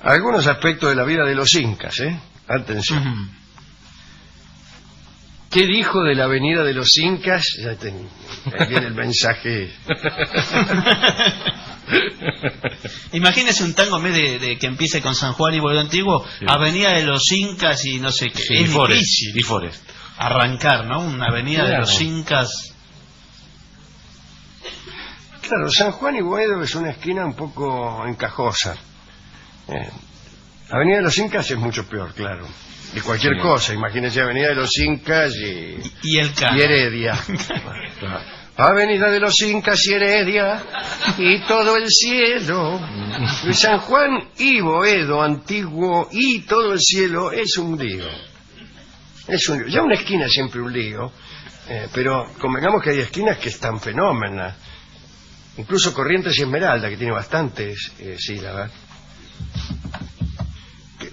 algunos aspectos de la vida de los incas, Atención. ¿Qué dijo de la venida de los incas? Ahí viene el mensaje. Imagínese un tango en vez de que empiece con San Juan y Pueblo Antiguo, sí. Avenida de los Incas y no sé qué. Sí, es difícil arrancar, ¿no? Una avenida de los Incas. Claro, San Juan y Boedo es una esquina un poco encajosa. Avenida de los Incas es mucho peor, claro. De cualquier cosa, imagínense Avenida de los Incas y Heredia. Avenida de los Incas y Heredia y todo el cielo. San Juan y Boedo, Antiguo y todo el cielo es un lío. Es un lío. Ya una esquina es siempre un lío, pero convengamos que hay esquinas que están fenómenas. Incluso Corrientes y Esmeralda, que tiene bastantes sílabas.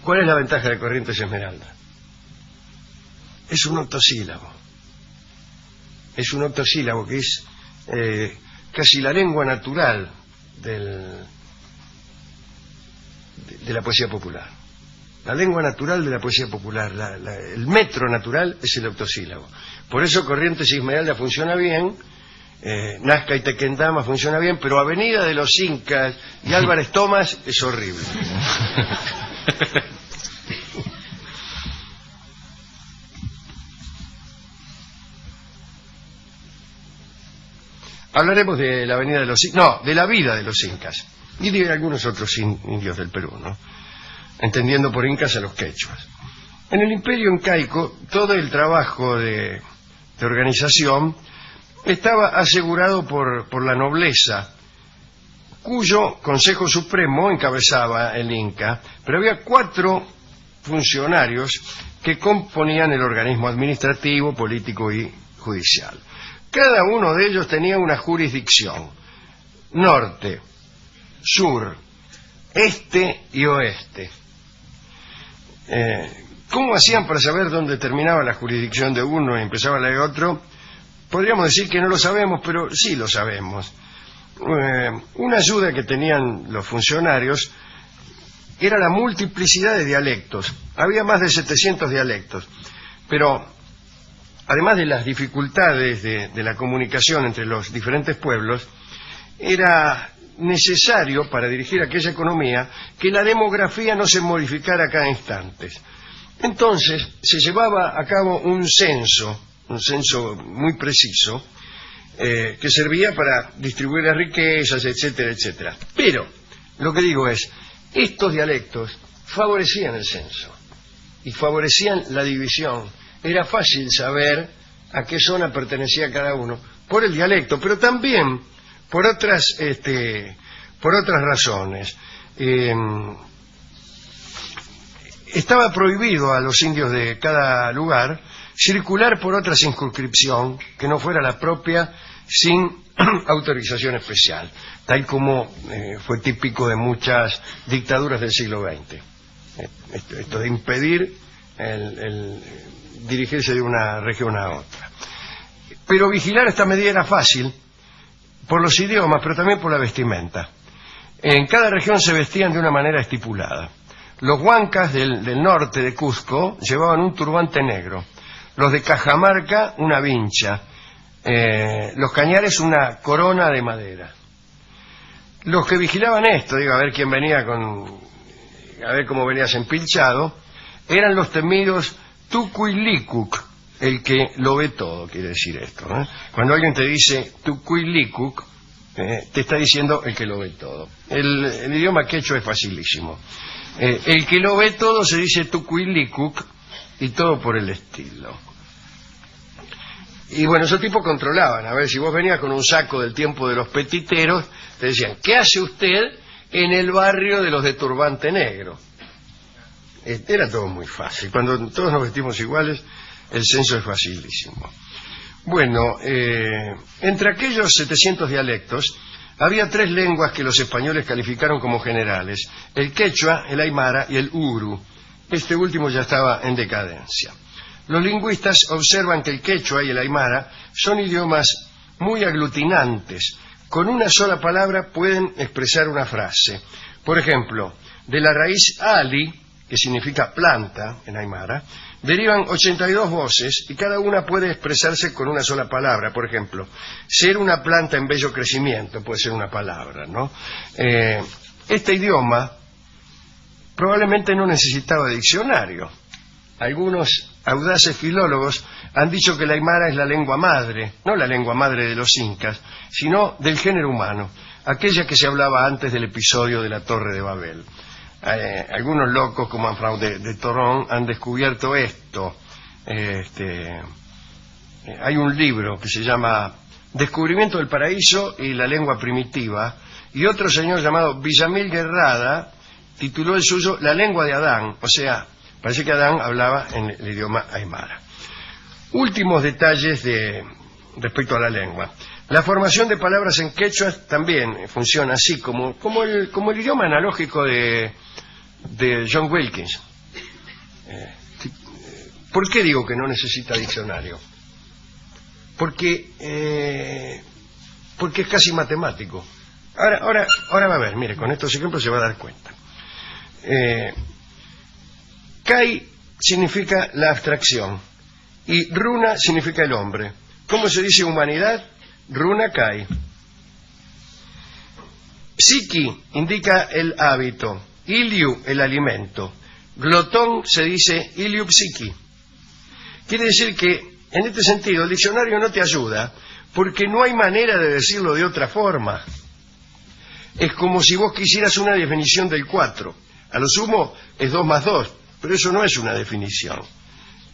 ¿Cuál es la ventaja de Corrientes y Esmeralda? Es un octosílabo. Es un octosílabo que es casi la lengua natural de la poesía popular. La lengua natural de la poesía popular, el metro natural es el octosílabo. Por eso Corrientes y Esmeralda funciona bien, Nazca y Tequendama funciona bien, pero Avenida de los Incas y Álvarez Tomás es horrible. Hablaremos de la avenida de los Incas, no, de la vida de los Incas y de algunos otros indios del Perú, ¿no? Entendiendo por Incas a los quechuas. En el imperio incaico, todo el trabajo de organización estaba asegurado por la nobleza, cuyo Consejo Supremo encabezaba el Inca, pero había 4 funcionarios que componían el organismo administrativo, político y judicial. Cada uno de ellos tenía una jurisdicción: norte, sur, este y oeste. ¿Cómo hacían para saber dónde terminaba la jurisdicción de uno y empezaba la de otro? Podríamos decir que no lo sabemos, pero sí lo sabemos. Una ayuda que tenían los funcionarios era la multiplicidad de dialectos. Había más de 700 dialectos, pero además de las dificultades de la comunicación entre los diferentes pueblos, era necesario para dirigir aquella economía que la demografía no se modificara cada instante. Entonces se llevaba a cabo un censo muy preciso, que servía para distribuir las riquezas, etcétera, etcétera. Pero lo que digo es, estos dialectos favorecían el censo y favorecían la división. Era fácil saber a qué zona pertenecía cada uno por el dialecto, pero también por otras razones. Estaba prohibido a los indios de cada lugar circular por otra circunscripción que no fuera la propia, sin autorización especial, tal como fue típico de muchas dictaduras del siglo XX. Esto de impedir el dirigirse de una región a otra. Pero vigilar esta medida era fácil por los idiomas, pero también por la vestimenta. En cada región se vestían de una manera estipulada. Los huancas del norte de Cusco llevaban un turbante negro, los de Cajamarca una vincha, los cañares una corona de madera. Los que vigilaban esto, a ver quién venía a ver cómo venías empilchado, eran los temidos Tucuilicuc, el que lo ve todo, quiere decir esto, ¿eh? Cuando alguien te dice Tucuilicuc, te está diciendo el que lo ve todo. El idioma quechua es facilísimo. El que lo ve todo se dice Tucuilicuc y todo por el estilo. Y bueno, esos tipos controlaban. A ver, si vos venías con un saco del tiempo de los petiteros, te decían, ¿qué hace usted en el barrio de los de turbante negro? Era todo muy fácil. Cuando todos nos vestimos iguales, el censo es facilísimo. Bueno, entre aquellos 700 dialectos, había 3 lenguas que los españoles calificaron como generales: el quechua, el aymara y el uru. Este último ya estaba en decadencia. Los lingüistas observan que el quechua y el aymara son idiomas muy aglutinantes. Con una sola palabra pueden expresar una frase. Por ejemplo, De la raíz ali, que significa planta en aymara, derivan 82 voces y cada una puede expresarse con una sola palabra. Por ejemplo, ser una planta en bello crecimiento puede ser una palabra, ¿no? Este idioma probablemente no necesitaba diccionario. Algunos audaces filólogos han dicho que el aymara es la lengua madre, no la lengua madre de los incas, sino del género humano, aquella que se hablaba antes del episodio de la Torre de Babel. Algunos locos como Anfrau de Torón han descubierto esto. Hay un libro que se llama Descubrimiento del Paraíso y la Lengua Primitiva, y otro señor llamado Villamil Guerrada tituló el suyo La Lengua de Adán, o sea, parece que Adán hablaba en el idioma aymara. Últimos detalles respecto a la lengua. La formación de palabras en quechua también funciona así, como el idioma analógico de John Wilkins. ¿Por qué digo que no necesita diccionario? Porque es casi matemático. Ahora va a ver, mire, con estos ejemplos se va a dar cuenta. Kai significa la abstracción y runa significa el hombre. ¿Cómo se dice humanidad? Runa Kai. Psiqui indica el hábito, iliu el alimento, glotón se dice iliu psiqui. Quiere decir que en este sentido el diccionario no te ayuda porque no hay manera de decirlo de otra forma. Es como si vos quisieras una definición del 4. A lo sumo es 2 más 2, pero eso no es una definición.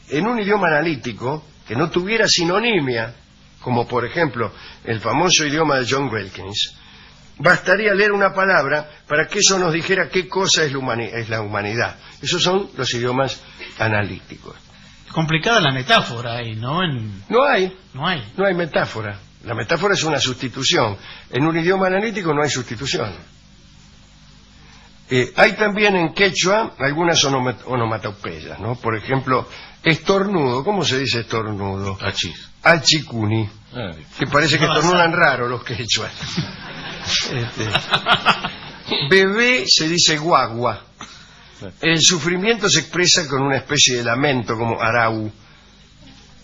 En un idioma analítico que no tuviera sinonimia, como por ejemplo el famoso idioma de John Wilkins, bastaría leer una palabra para que eso nos dijera qué cosa es la humanidad. Esos son los idiomas analíticos. Complicada la metáfora ahí, ¿no? No hay metáfora. La metáfora es una sustitución. En un idioma analítico no hay sustitución. Hay también en quechua algunas onomatopeyas, ¿no? Por ejemplo, estornudo. ¿Cómo se dice estornudo? Achicuni. Que parece que estornudan raro los quechuas. Bebé se dice guagua. El sufrimiento se expresa con una especie de lamento como arau.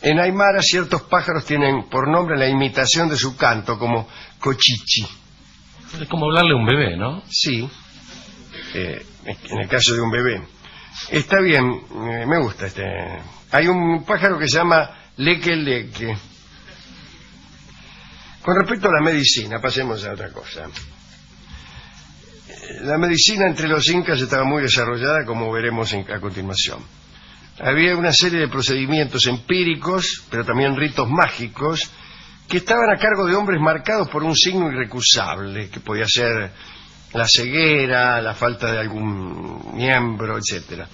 En aymara ciertos pájaros tienen por nombre la imitación de su canto como cochichi. Es como hablarle a un bebé, ¿no? Sí. En el caso de un bebé. Está bien, me gusta este. Hay un pájaro que se llama leque leque. Con respecto a la medicina, pasemos a otra cosa. La medicina entre los incas estaba muy desarrollada, como veremos a continuación. Había una serie de procedimientos empíricos, pero también ritos mágicos, que estaban a cargo de hombres marcados por un signo irrecusable, que podía ser la ceguera, la falta de algún miembro, etcétera.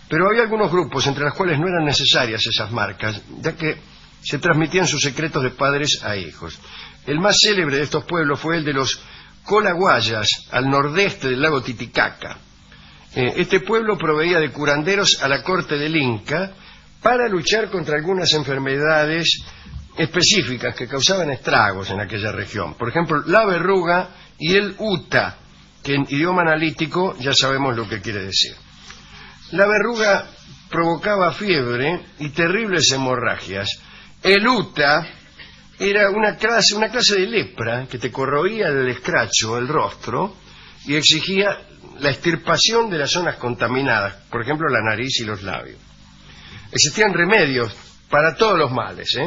Pero había algunos grupos entre los cuales no eran necesarias esas marcas, ya que se transmitían sus secretos de padres a hijos. El más célebre de estos pueblos fue el de los Colaguayas, al nordeste del lago Titicaca. Este pueblo proveía de curanderos a la corte del Inca para luchar contra algunas enfermedades específicas que causaban estragos en aquella región. Por ejemplo, la verruga y el uta, que en idioma analítico ya sabemos lo que quiere decir. La verruga provocaba fiebre y terribles hemorragias. El uta era una clase de lepra que te corroía el escracho, el rostro, y exigía la extirpación de las zonas contaminadas, por ejemplo la nariz y los labios. Existían remedios para todos los males,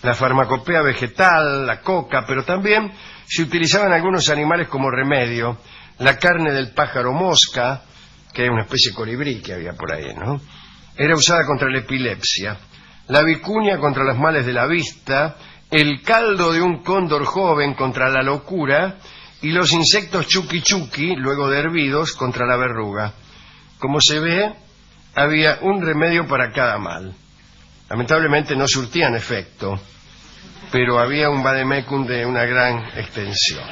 la farmacopea vegetal, la coca, pero también se utilizaban algunos animales como remedio, la carne del pájaro mosca, que era una especie de colibrí que había por ahí, ¿no? Era usada contra la epilepsia, la vicuña contra los males de la vista, el caldo de un cóndor joven contra la locura y los insectos chuki chuki, luego de hervidos, contra la verruga. Como se ve, había un remedio para cada mal. Lamentablemente no surtían efecto, pero había un vademecum de una gran extensión.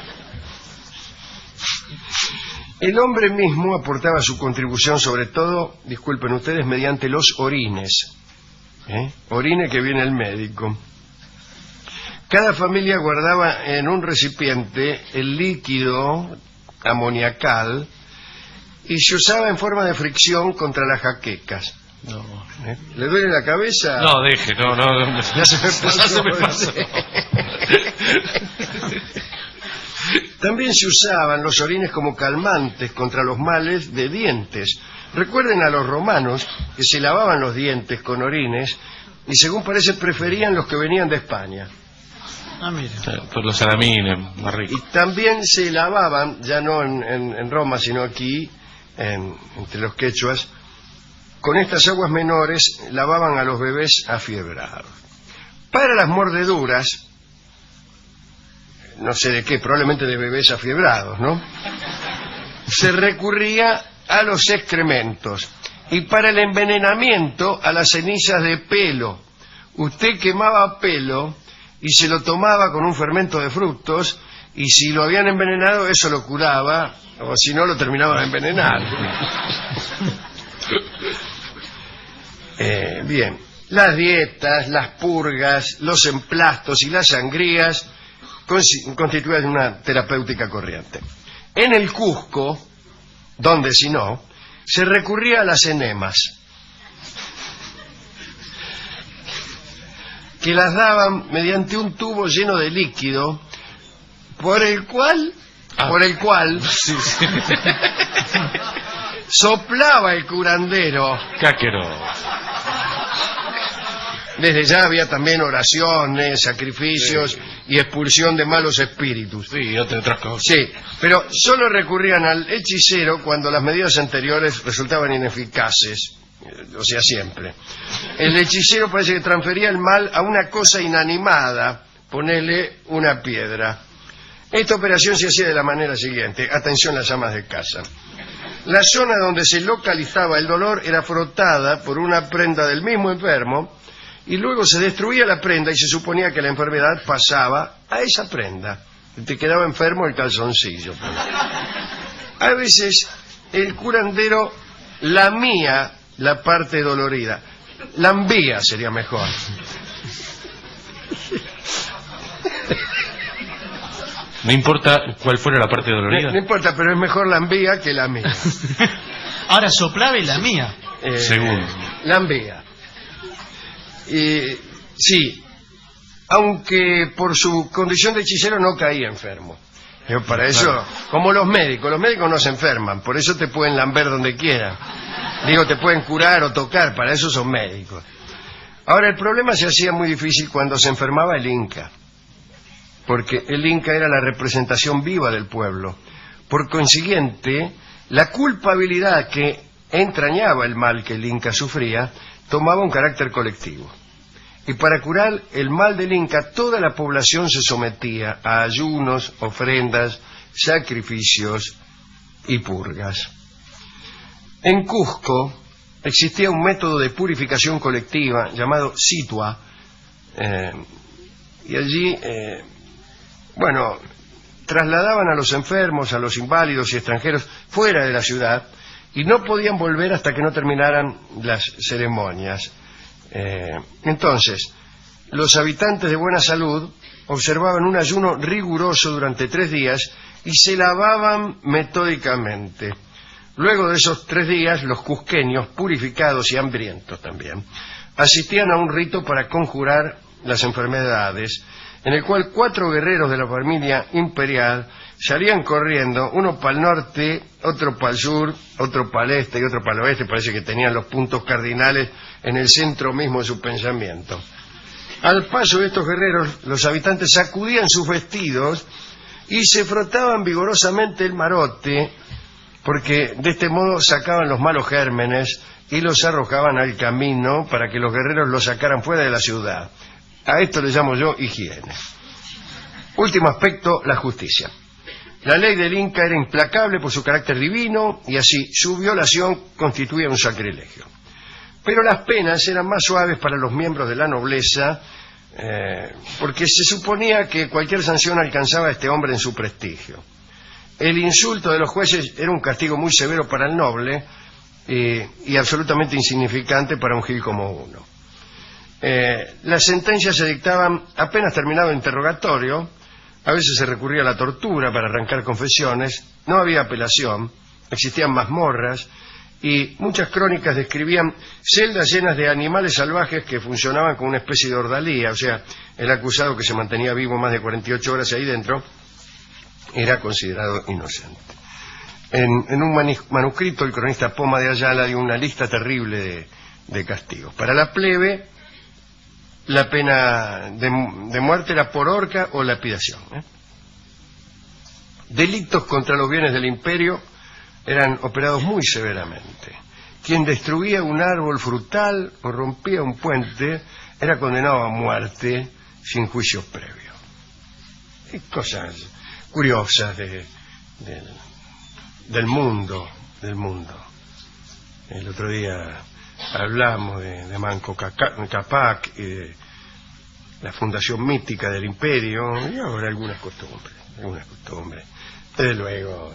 El hombre mismo aportaba su contribución, sobre todo, disculpen ustedes, mediante los orines. Orine que viene el médico. Cada familia guardaba en un recipiente el líquido amoniacal y se usaba en forma de fricción contra las jaquecas. No. ¿Le duele la cabeza? No, deje, no. Ya se me pasó. También se usaban los orines como calmantes contra los males de dientes. Recuerden a los romanos que se lavaban los dientes con orines y según parece preferían los que venían de España. Mira. Por los salamines, más ricos. Y también se lavaban, ya no en Roma, sino aquí, entre los quechuas, con estas aguas menores lavaban a los bebés afiebrados. Para las mordeduras, no sé de qué, probablemente de bebés afiebrados, ¿no? Se recurría a los excrementos. Y para el envenenamiento, a las cenizas de pelo. Usted quemaba pelo y se lo tomaba con un fermento de frutos, y si lo habían envenenado, eso lo curaba, o si no, lo terminaba de envenenar. Bien, las dietas, las purgas, los emplastos y las sangrías constituyen una terapéutica corriente. En el Cusco, donde si no, se recurría a las enemas, que las daban mediante un tubo lleno de líquido, por el cual sí. soplaba el curandero. Cáquero. Desde ya había también oraciones, sacrificios y expulsión de malos espíritus. Sí, otras cosas. Sí, pero solo recurrían al hechicero cuando las medidas anteriores resultaban ineficaces. O sea, siempre. El hechicero parece que transfería el mal a una cosa inanimada, ponerle una piedra. Esta operación se hacía de la manera siguiente. Atención, las amas de casa. La zona donde se localizaba el dolor era frotada por una prenda del mismo enfermo y luego se destruía la prenda y se suponía que la enfermedad pasaba a esa prenda. Te quedaba enfermo el calzoncillo. A veces el curandero lamía la parte dolorida. Lambía sería mejor. No importa cuál fuera la parte dolorida. No importa, pero es mejor lambía que la mía. Ahora soplaba y la mía. Según. Lambía. Sí, aunque por su condición de hechicero no caía enfermo. Para eso, claro. Como los médicos no se enferman, por eso te pueden lamber donde quieran. Digo, te pueden curar o tocar, para eso son médicos. Ahora, el problema se hacía muy difícil cuando se enfermaba el Inca, porque el Inca era la representación viva del pueblo. Por consiguiente, la culpabilidad que entrañaba el mal que el Inca sufría tomaba un carácter colectivo. Y para curar el mal del Inca, toda la población se sometía a ayunos, ofrendas, sacrificios y purgas. En Cusco existía un método de purificación colectiva llamado situa, y allí, trasladaban a los enfermos, a los inválidos y extranjeros fuera de la ciudad y no podían volver hasta que no terminaran las ceremonias. Entonces, los habitantes de buena salud observaban un ayuno riguroso durante 3 días y se lavaban metódicamente. Luego de esos 3 días, los cusqueños, purificados y hambrientos también, asistían a un rito para conjurar las enfermedades, en el cual 4 guerreros de la familia imperial salían corriendo, uno para el norte, otro para el sur, otro para el este y otro para el oeste. Parece que tenían los puntos cardinales en el centro mismo de su pensamiento. Al paso de estos guerreros, los habitantes sacudían sus vestidos y se frotaban vigorosamente el marote, porque de este modo sacaban los malos gérmenes y los arrojaban al camino para que los guerreros los sacaran fuera de la ciudad. A esto le llamo yo higiene. Último aspecto, la justicia. La ley del Inca era implacable por su carácter divino y así su violación constituía un sacrilegio. Pero las penas eran más suaves para los miembros de la nobleza, porque se suponía que cualquier sanción alcanzaba a este hombre en su prestigio. El insulto de los jueces era un castigo muy severo para el noble y absolutamente insignificante para un gil como uno. Las sentencias se dictaban apenas terminado el interrogatorio. A veces se recurría a la tortura para arrancar confesiones, no había apelación, existían mazmorras, y muchas crónicas describían celdas llenas de animales salvajes que funcionaban como una especie de ordalía. O sea, el acusado que se mantenía vivo más de 48 horas ahí dentro era considerado inocente. En un manuscrito, el cronista Poma de Ayala dio una lista terrible de castigos. Para la plebe, la pena de muerte era por horca o lapidación. Delitos contra los bienes del imperio eran operados muy severamente. Quien destruía un árbol frutal o rompía un puente era condenado a muerte sin juicio previo. Y cosas curiosas del mundo. El otro día hablamos de Manco Cápac y de la fundación mítica del imperio, y ahora algunas costumbres. Desde luego,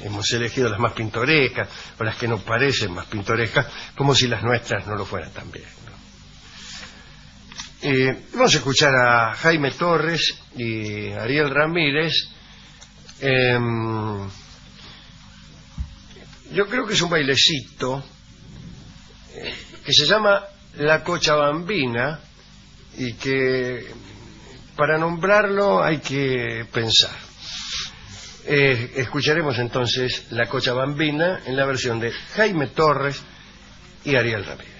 hemos elegido las más pintorescas, o las que nos parecen más pintorescas, como si las nuestras no lo fueran también, ¿no? Vamos a escuchar a Jaime Torres y Ariel Ramírez. Yo creo que es un bailecito que se llama La Cochabambina, y que para nombrarlo hay que pensar. Escucharemos entonces La Cochabambina en la versión de Jaime Torres y Ariel Ramírez.